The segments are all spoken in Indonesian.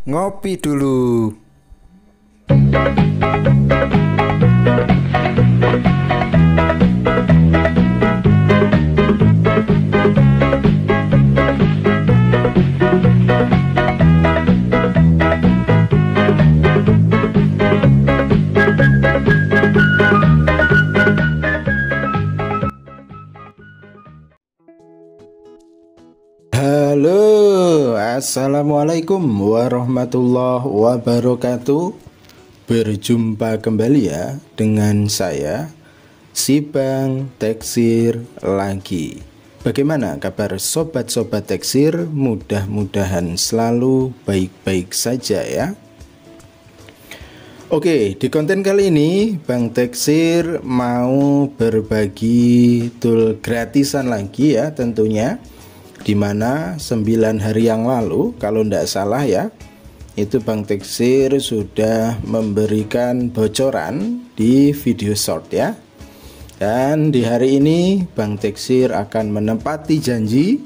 Ngopi dulu. Halo, assalamualaikum warahmatullahi wabarakatuh. Berjumpa kembali ya dengan saya, si Bang Teksir lagi. Bagaimana kabar sobat-sobat Teksir? Mudah-mudahan selalu baik-baik saja ya. Oke, di konten kali ini Bang Teksir mau berbagi tool gratisan lagi ya tentunya. Dimana 9 hari yang lalu kalau tidak salah ya, itu Bang Teksir sudah memberikan bocoran di video short ya. Dan di hari ini Bang Teksir akan menepati janji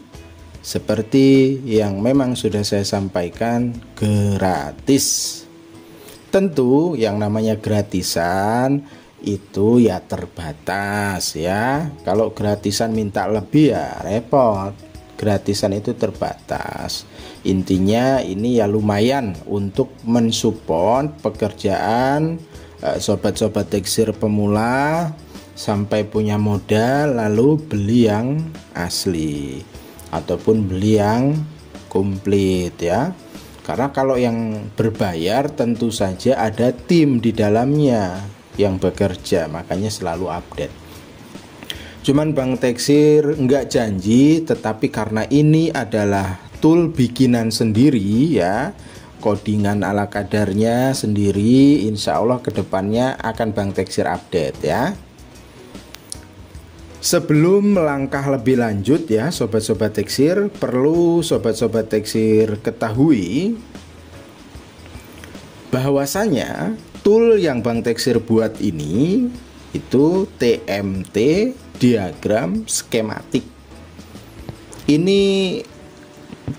seperti yang memang sudah saya sampaikan, gratis. Tentu yang namanya gratisan itu ya terbatas ya. Kalau gratisan minta lebih ya repot. Gratisan itu terbatas. Intinya ini ya lumayan untuk mensupport pekerjaan sobat-sobat Teksir pemula sampai punya modal lalu beli yang asli ataupun beli yang komplit ya. Karena kalau yang berbayar tentu saja ada tim di dalamnya yang bekerja, makanya selalu update. Cuman Bang Teksir nggak janji, tetapi karena ini adalah tool bikinan sendiri ya, codingan ala kadarnya sendiri, insya Allah kedepannya akan Bang Teksir update ya. Sebelum melangkah lebih lanjut ya sobat-sobat Teksir, perlu sobat-sobat Teksir ketahui bahwasanya tool yang Bang Teksir buat ini itu TMT, diagram skematik. Ini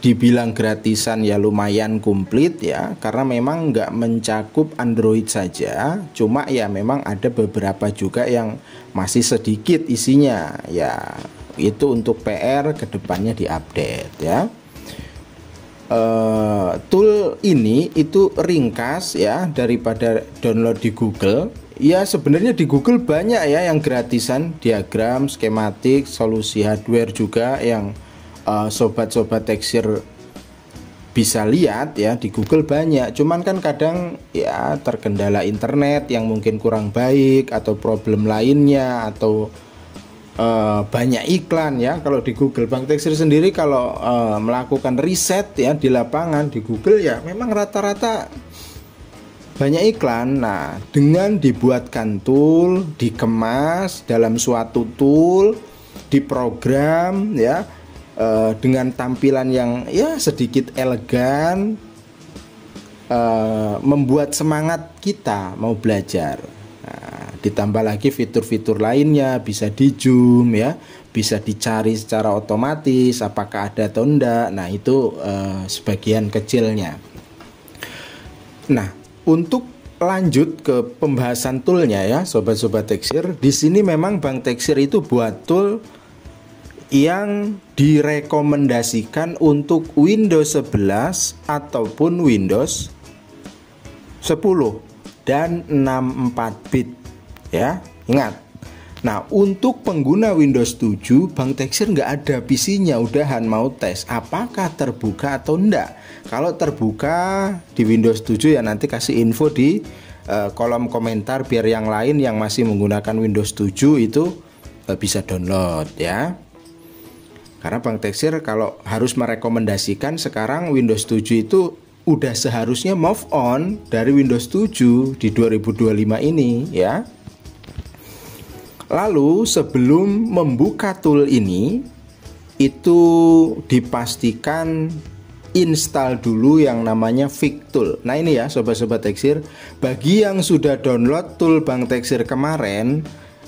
dibilang gratisan ya lumayan komplit ya, karena memang nggak mencakup Android saja, cuma ya memang ada beberapa juga yang masih sedikit isinya ya, itu untuk PR kedepannya diupdate ya. Tool ini itu ringkas ya daripada download di Google. Ya sebenarnya di Google banyak ya yang gratisan, diagram, skematik, solusi hardware juga yang sobat-sobat Teksir bisa lihat ya di Google banyak. Cuman kan kadang ya terkendala internet yang mungkin kurang baik atau problem lainnya atau banyak iklan ya. Kalau di Google, Bang Teksir sendiri kalau melakukan riset ya di lapangan di Google ya memang rata-rata banyak iklan. Nah, dengan dibuatkan tool, dikemas dalam suatu tool, diprogram ya dengan tampilan yang ya sedikit elegan, membuat semangat kita mau belajar. Nah, ditambah lagi fitur-fitur lainnya, bisa di zoom ya, bisa dicari secara otomatis apakah ada atau enggak. Nah, itu sebagian kecilnya. Nah, untuk lanjut ke pembahasan toolnya ya sobat-sobat Teksir, di sini memang Bang Teksir itu buat tool yang direkomendasikan untuk Windows 11 ataupun Windows 10 dan 64 bit ya, ingat. Nah, untuk pengguna Windows 7 Bang Teksir nggak ada PC-nya, udahan mau tes apakah terbuka atau enggak. Kalau terbuka di Windows 7 ya nanti kasih info di kolom komentar biar yang lain yang masih menggunakan Windows 7 itu bisa download ya. Karena Bang Teksir kalau harus merekomendasikan sekarang Windows 7 itu udah seharusnya move on dari Windows 7 di 2025 ini ya. Lalu sebelum membuka tool ini itu dipastikan install dulu yang namanya Victool. Nah ini ya sobat-sobat Teksir, bagi yang sudah download tool Bang Teksir kemarin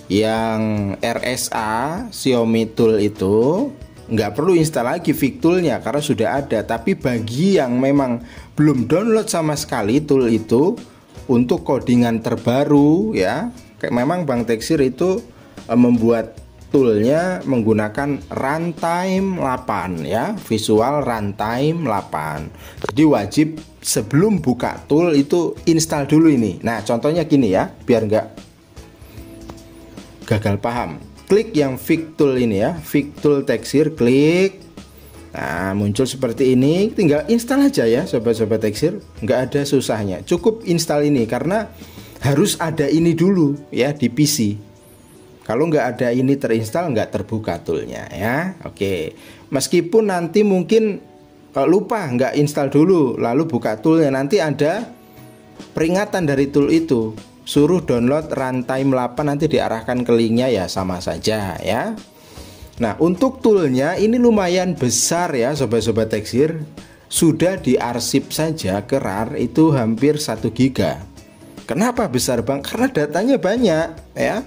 yang RSA Xiaomi Tool itu nggak perlu install lagi Victoolnya karena sudah ada. Tapi bagi yang memang belum download sama sekali tool itu untuk codingan terbaru ya, memang Bang Teksir itu membuat toolnya menggunakan runtime 8 ya, visual runtime 8. Jadi wajib sebelum buka tool itu install dulu ini. Nah contohnya gini ya, biar nggak gagal paham. Klik yang Fig Tool ini ya, Fig Tool Teksir, klik. Nah muncul seperti ini, tinggal install aja ya sobat-sobat Teksir, nggak ada susahnya, cukup install ini karena harus ada ini dulu ya di PC. Kalau nggak ada ini terinstall nggak terbuka toolnya ya. Oke, meskipun nanti mungkin lupa nggak install dulu lalu buka toolnya, nanti ada peringatan dari tool itu, suruh download runtime 8, nanti diarahkan ke linknya ya, sama saja ya. Nah untuk toolnya ini lumayan besar ya sobat-sobat Teksir, sudah diarsip saja ke RAR itu hampir 1 GB. Kenapa besar Bang? Karena datanya banyak ya,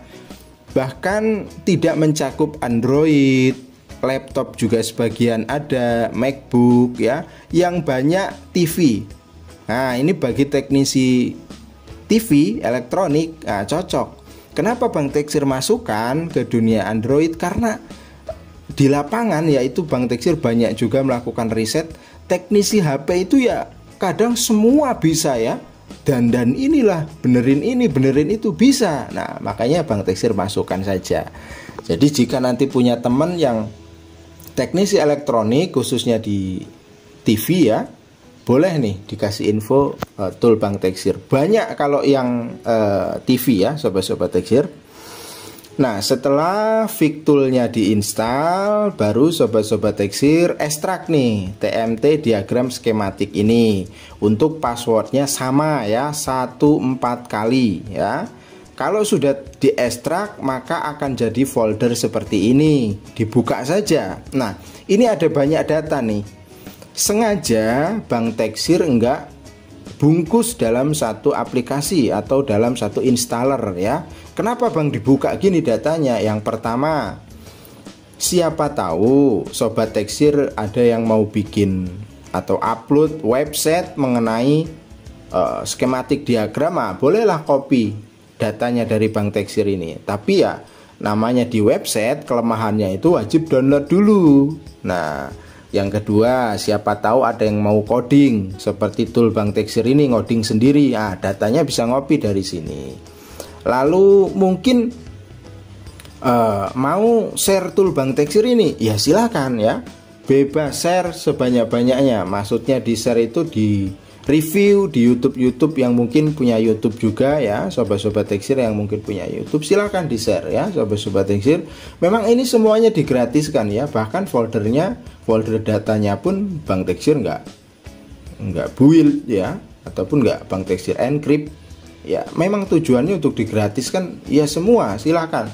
bahkan tidak mencakup Android, laptop juga sebagian ada, MacBook ya, yang banyak TV. Nah ini bagi teknisi TV elektronik cocok. Kenapa Bang Teksir masukkan ke dunia Android? Karena di lapangan yaitu Bang Teksir banyak juga melakukan riset, teknisi HP itu ya kadang semua bisa ya, dan inilah benerin ini benerin itu bisa. Nah makanya Bang Teksir masukkan saja. Jadi jika nanti punya teman yang teknisi elektronik khususnya di TV ya, boleh nih dikasih info tool Bang Teksir. Banyak kalau yang TV ya sobat-sobat Teksir. Nah setelah Fig Toolnya diinstal, baru sobat-sobat Teksir ekstrak nih TMT diagram skematik ini. Untuk passwordnya sama ya, 14 kali ya. Kalau sudah diekstrak maka akan jadi folder seperti ini, dibuka saja. Nah ini ada banyak data nih, sengaja Bang Teksir enggak bungkus dalam satu aplikasi atau dalam satu installer ya. Kenapa Bang dibuka gini datanya? Yang pertama, siapa tahu sobat Teksir ada yang mau bikin atau upload website mengenai skematik diagram, bolehlah copy datanya dari Bang Teksir ini. Tapi ya namanya di website, kelemahannya itu wajib download dulu. Nah yang kedua, siapa tahu ada yang mau coding seperti tool Bang Teksir ini, ngoding sendiri, datanya bisa ngopi dari sini. Lalu mungkin mau share tool Bang Teksir ini, ya silakan ya, bebas share sebanyak-banyaknya. Maksudnya di share itu di review di YouTube yang mungkin punya YouTube juga ya, sobat-sobat Teksir yang mungkin punya YouTube, silahkan di share ya sobat-sobat Teksir. Memang ini semuanya digratiskan ya, bahkan folder datanya pun Bang Teksir nggak build ya, ataupun nggak Bang Teksir encrypt ya. Memang tujuannya untuk digratiskan ya, semua silahkan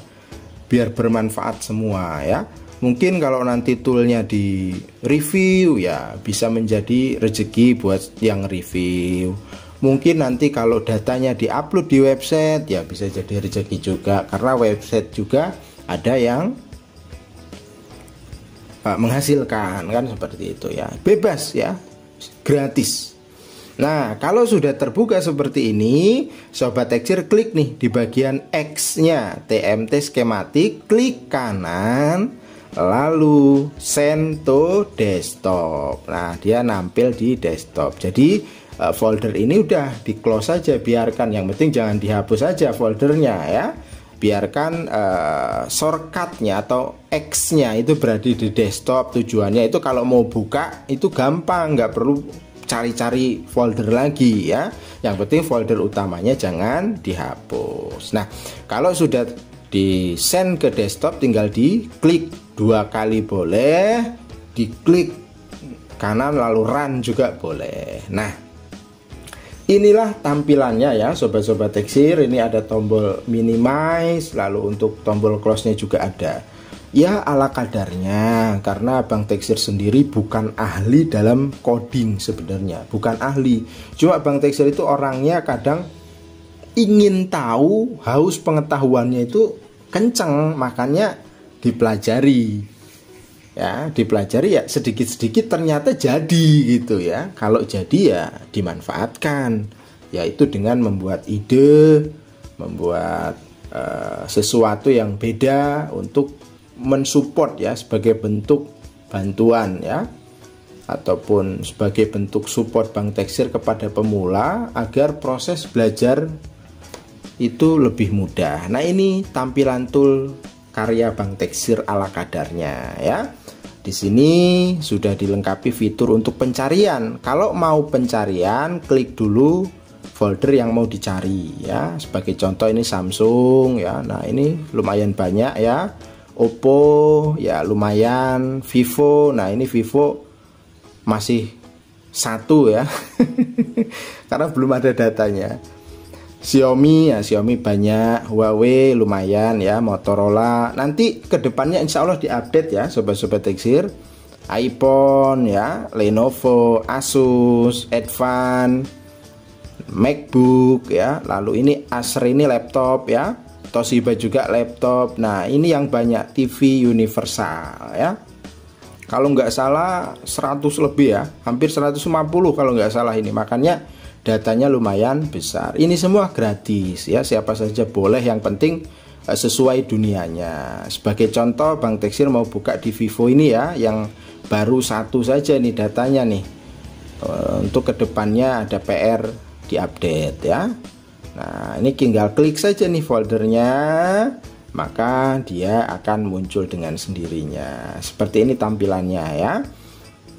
biar bermanfaat semua ya. Mungkin kalau nanti toolnya di review ya bisa menjadi rezeki buat yang review. Mungkin nanti kalau datanya diupload di website ya bisa jadi rezeki juga, karena website juga ada yang menghasilkan kan, seperti itu ya. Bebas ya, gratis. Nah kalau sudah terbuka seperti ini, sobat Teksir klik nih di bagian X-nya TMT skematik, klik kanan, lalu send to desktop. Nah dia nampil di desktop. Jadi folder ini udah di close saja, biarkan, yang penting jangan dihapus saja foldernya ya. Biarkan shortcutnya atau X-nya itu berada di desktop. Tujuannya itu kalau mau buka itu gampang, nggak perlu cari-cari folder lagi ya. Yang penting folder utamanya jangan dihapus. Nah kalau sudah di send ke desktop, tinggal diklik 2 kali boleh, diklik kanan lalu run juga boleh. Nah inilah tampilannya ya sobat-sobat Teksir. Ini ada tombol minimize, lalu untuk tombol close nya juga ada. Ya ala kadarnya, karena Bang Teksir sendiri bukan ahli dalam coding sebenarnya, bukan ahli. Cuma Bang Teksir itu orangnya kadang ingin tahu, haus pengetahuannya itu kenceng, makanya dipelajari. ya, dipelajari ya sedikit-sedikit ternyata jadi gitu ya. Kalau jadi ya dimanfaatkan, yaitu dengan membuat ide, membuat sesuatu yang beda untuk mensupport ya, sebagai bentuk bantuan ya, ataupun sebagai bentuk support Bank Teksir kepada pemula agar proses belajar itu lebih mudah. Nah, ini tampilan tool karya Bank Teksir ala kadarnya ya. Di sini sudah dilengkapi fitur untuk pencarian. Kalau mau pencarian, klik dulu folder yang mau dicari ya. Sebagai contoh ini Samsung ya. Nah, ini lumayan banyak ya. Oppo ya lumayan, Vivo. Nah, ini Vivo masih satu ya. Karena belum ada datanya. Xiaomi ya, Xiaomi banyak, Huawei lumayan ya, Motorola. Nanti kedepannya insya Allah diupdate ya sobat-sobat Teksir. iPhone ya, Lenovo, Asus, Advan, MacBook ya. Lalu ini Acer ini laptop ya, Toshiba juga laptop. Nah, ini yang banyak, TV universal ya. Kalau nggak salah 100 lebih ya, hampir 150 kalau nggak salah ini. Makanya datanya lumayan besar. Ini semua gratis ya, siapa saja boleh, yang penting sesuai dunianya. Sebagai contoh, Bank Teksir mau buka di Vivo ini ya, yang baru satu saja nih datanya nih. Untuk kedepannya ada PR diupdate ya. Nah, ini tinggal klik saja nih foldernya, maka dia akan muncul dengan sendirinya. Seperti ini tampilannya ya.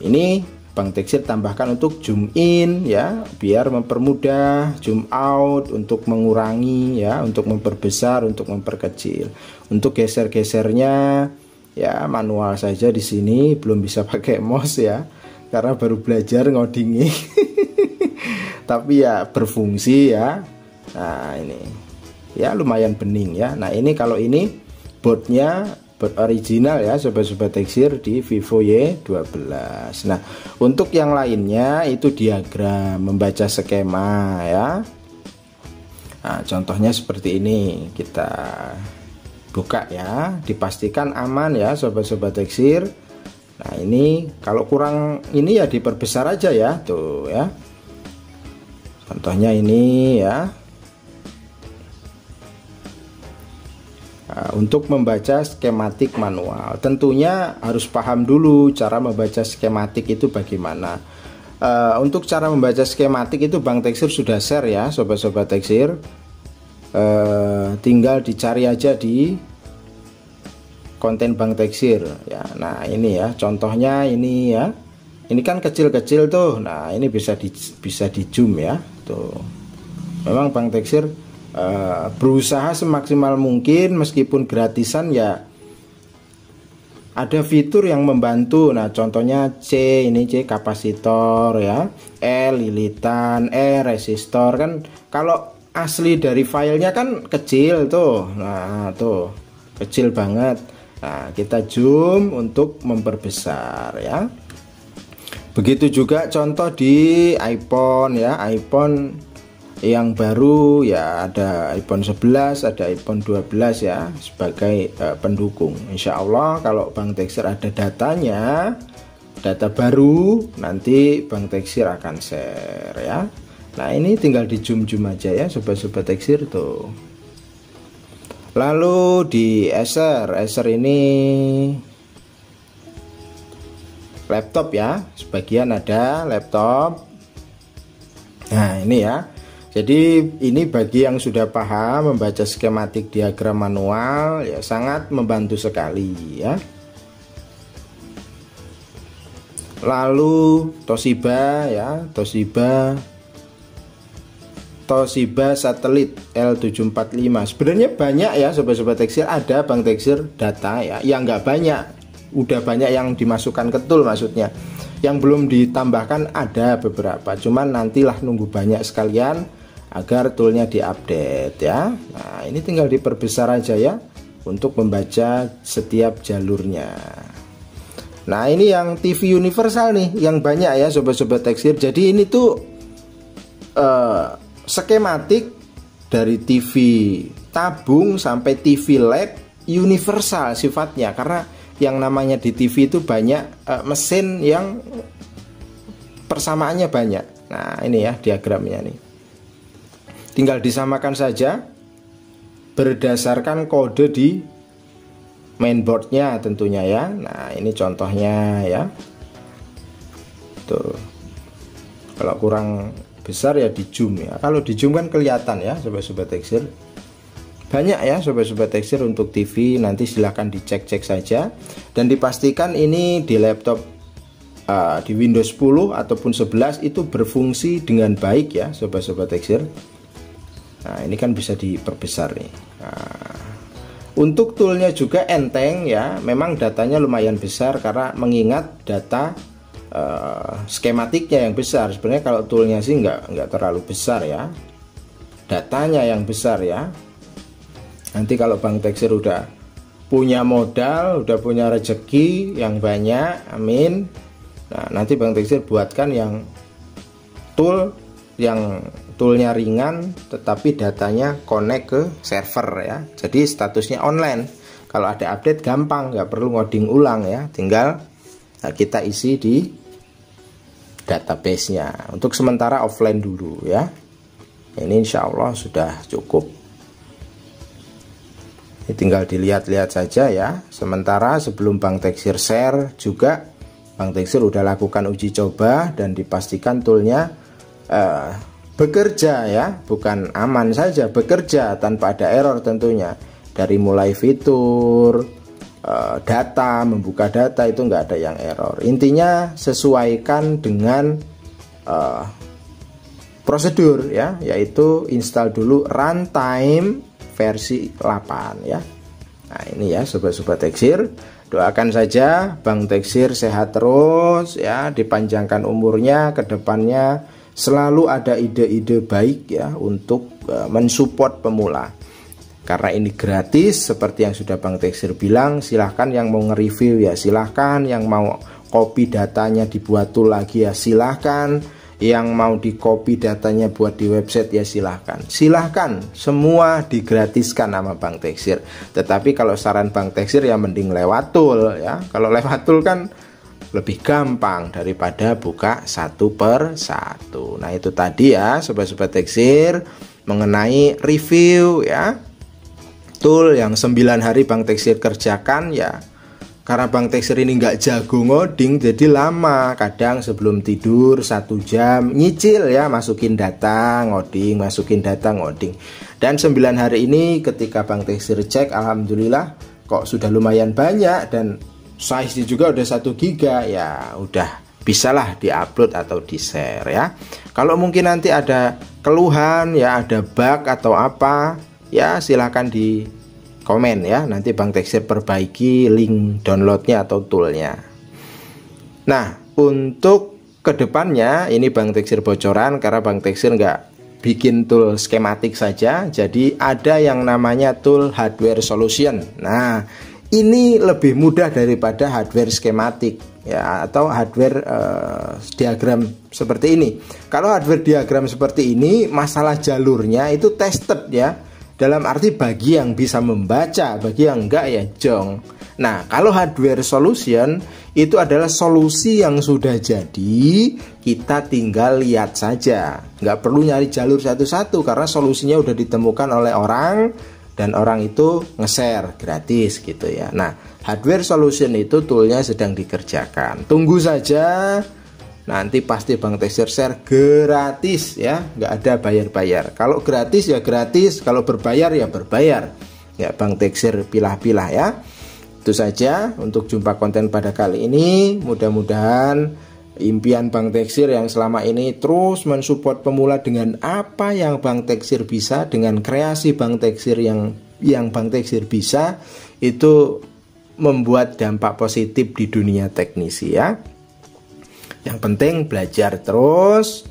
Ini Bank Teksir tambahkan untuk zoom in ya, biar mempermudah, zoom out untuk mengurangi ya, untuk memperbesar, untuk memperkecil. Untuk geser-gesernya ya manual saja di sini, belum bisa pakai mouse ya, karena baru belajar ngodingi. Tapi ya berfungsi ya. Nah, ini ya lumayan bening ya. Nah, ini kalau ini boardnya board original ya sobat-sobat Teksir di Vivo Y12. Nah, untuk yang lainnya itu diagram, membaca skema ya. Nah, contohnya seperti ini, kita buka ya, dipastikan aman ya sobat-sobat Teksir. Nah, ini kalau kurang ini ya diperbesar aja ya, tuh ya. Contohnya ini ya. Untuk membaca skematik manual, tentunya harus paham dulu cara membaca skematik itu bagaimana. Untuk cara membaca skematik itu Bank Teksir sudah share ya sobat-sobat Teksir. Tinggal dicari aja di konten Bank Teksir ya. Nah, ini ya contohnya ini ya. Ini kan kecil-kecil tuh. Nah, ini bisa di zoom ya. Tuh. Memang Bank Teksir berusaha semaksimal mungkin, meskipun gratisan ya ada fitur yang membantu. Nah, contohnya C, ini C kapasitor ya, E lilitan, E resistor. Kan kalau asli dari filenya kan kecil tuh. Nah, tuh kecil banget. Nah, kita zoom untuk memperbesar ya. Begitu juga contoh di iPhone ya, iPhone yang baru ya, ada iPhone 11, ada iPhone 12 ya, sebagai pendukung. Insya Allah kalau Bank Teksir ada datanya, data baru, nanti Bank Teksir akan share ya. Nah, ini tinggal di zoom-zoom aja ya sobat-sobat Teksir tuh. Lalu di Acer ini laptop ya, sebagian ada laptop. Nah, ini ya. Jadi ini bagi yang sudah paham membaca skematik diagram manual ya, sangat membantu sekali ya. Lalu Toshiba ya, Toshiba satelit L745. Sebenarnya banyak ya sobat-sobat Teksir, ada Bank Teksir data ya, yang nggak banyak, udah banyak yang dimasukkan ke tool maksudnya. Yang belum ditambahkan ada beberapa, cuman nantilah nunggu banyak sekalian agar toolnya diupdate ya. Nah, ini tinggal diperbesar aja ya untuk membaca setiap jalurnya. Nah, ini yang TV universal nih, yang banyak ya sobat-sobat Teksir. Jadi ini tuh skematik dari TV tabung sampai TV LED universal sifatnya, karena yang namanya di TV itu banyak mesin yang persamaannya banyak. Nah ini ya diagramnya nih, tinggal disamakan saja berdasarkan kode di mainboardnya tentunya ya. Nah ini contohnya ya, tuh kalau kurang besar ya di zoom ya. Kalau di zoom kan kelihatan ya sobat-sobat tekstil. Banyak ya sobat-sobat tekstil untuk TV, nanti silahkan dicek-cek saja dan dipastikan ini di laptop di Windows 10 ataupun 11 itu berfungsi dengan baik ya sobat-sobat tekstil. Nah ini kan bisa diperbesar nih. Nah, untuk toolnya juga enteng ya, memang datanya lumayan besar karena mengingat data skematiknya yang besar. Sebenarnya kalau toolnya sih nggak terlalu besar ya, datanya yang besar ya. Nanti kalau Bang Tekstil udah punya modal, udah punya rezeki yang banyak, amin. Nah nanti Bang Tekstil buatkan yang toolnya ringan tetapi datanya connect ke server ya, jadi statusnya online. Kalau ada update gampang, nggak perlu ngoding ulang ya, tinggal kita isi di database-nya. Untuk sementara offline dulu ya. Ini insya Allah sudah cukup. Ini tinggal dilihat-lihat saja ya. Sementara sebelum Bang Tekstil share juga, Bang Tekstil udah lakukan uji coba dan dipastikan toolnya bekerja ya, bukan aman saja, bekerja tanpa ada error tentunya. Dari mulai fitur, data, membuka data itu nggak ada yang error. Intinya sesuaikan dengan prosedur ya, yaitu install dulu runtime versi 8 ya. Nah ini ya sobat-sobat tekstil, doakan saja Bang Tekstil sehat terus ya, dipanjangkan umurnya, kedepannya selalu ada ide-ide baik ya untuk mensupport pemula. Karena ini gratis seperti yang sudah Bang Tekstil bilang, silahkan yang mau nge-review ya silahkan, yang mau copy datanya dibuat tool lagi ya silahkan, yang mau di copy datanya buat di website ya silahkan. Silahkan, semua digratiskan sama Bang Tekstil. Tetapi kalau saran Bang Tekstil ya mending lewat tool ya. Kalau lewat tool kan lebih gampang daripada buka satu per satu. Nah itu tadi ya sobat-sobat tekstil mengenai review ya tool yang 9 hari Bang Tekstil kerjakan ya. Karena Bang Tekstil ini nggak jago ngoding, jadi lama. Kadang sebelum tidur 1 jam nyicil ya, masukin data ngoding, masukin data ngoding. Dan 9 hari ini ketika Bang Tekstil cek, alhamdulillah kok sudah lumayan banyak dan size juga udah 1 giga ya, udah bisalah diupload atau di share ya. Kalau mungkin nanti ada keluhan ya, ada bug atau apa ya, silahkan di komen ya, nanti Bang Tekstil perbaiki link downloadnya atau toolnya. Nah untuk kedepannya ini Bang Tekstil bocoran karena Bang Tekstil nggak bikin tool skematik saja, jadi ada yang namanya tool hardware solution. Nah ini lebih mudah daripada hardware skematik ya, atau hardware diagram seperti ini. Kalau hardware diagram seperti ini masalah jalurnya itu tested ya, dalam arti bagi yang bisa membaca, bagi yang enggak ya jong. Nah kalau hardware solution itu adalah solusi yang sudah jadi, kita tinggal lihat saja, nggak perlu nyari jalur satu-satu karena solusinya udah ditemukan oleh orang dan orang itu nge-share gratis gitu ya. Nah hardware solution itu toolnya sedang dikerjakan, tunggu saja. Nanti pasti Bang Tekstil share gratis ya, nggak ada bayar-bayar. Kalau gratis ya gratis, kalau berbayar ya berbayar. Ya Bang Tekstil pilah-pilah ya. Itu saja untuk jumpa konten pada kali ini. Mudah-mudahan impian Bang Tekstil yang selama ini terus mensupport pemula dengan apa yang Bang Tekstil bisa, dengan kreasi Bang Tekstil yang Bang Tekstil bisa, itu membuat dampak positif di dunia teknisi ya. Yang penting belajar terus,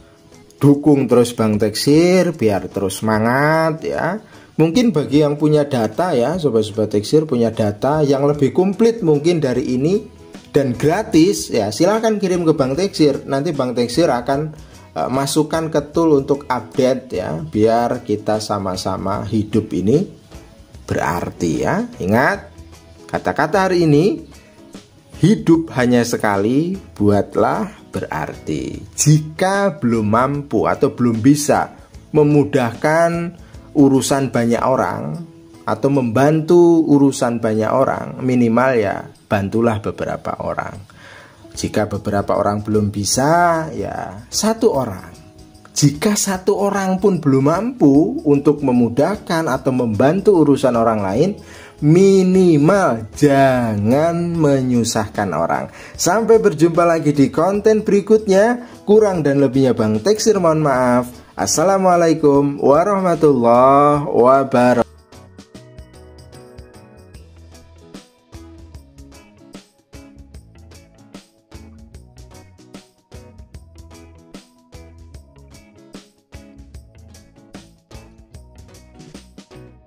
dukung terus Bang Tekstil biar terus semangat ya. Mungkin bagi yang punya data ya, sobat-sobat tekstil punya data yang lebih komplit mungkin dari ini dan gratis ya, silahkan kirim ke Bang Tekstil. Nanti Bang Tekstil akan masukkan ke tool untuk update ya, biar kita sama-sama hidup ini berarti ya. Ingat kata-kata hari ini, hidup hanya sekali, buatlah berarti. Jika belum mampu atau belum bisa memudahkan urusan banyak orang atau membantu urusan banyak orang, minimal ya bantulah beberapa orang. Jika beberapa orang belum bisa, ya satu orang. Jika satu orang pun belum mampu untuk memudahkan atau membantu urusan orang lain, minimal jangan menyusahkan orang. Sampai berjumpa lagi di konten berikutnya. Kurang dan lebihnya Bang Teksir mohon maaf. Assalamualaikum warahmatullahi wabarakatuh.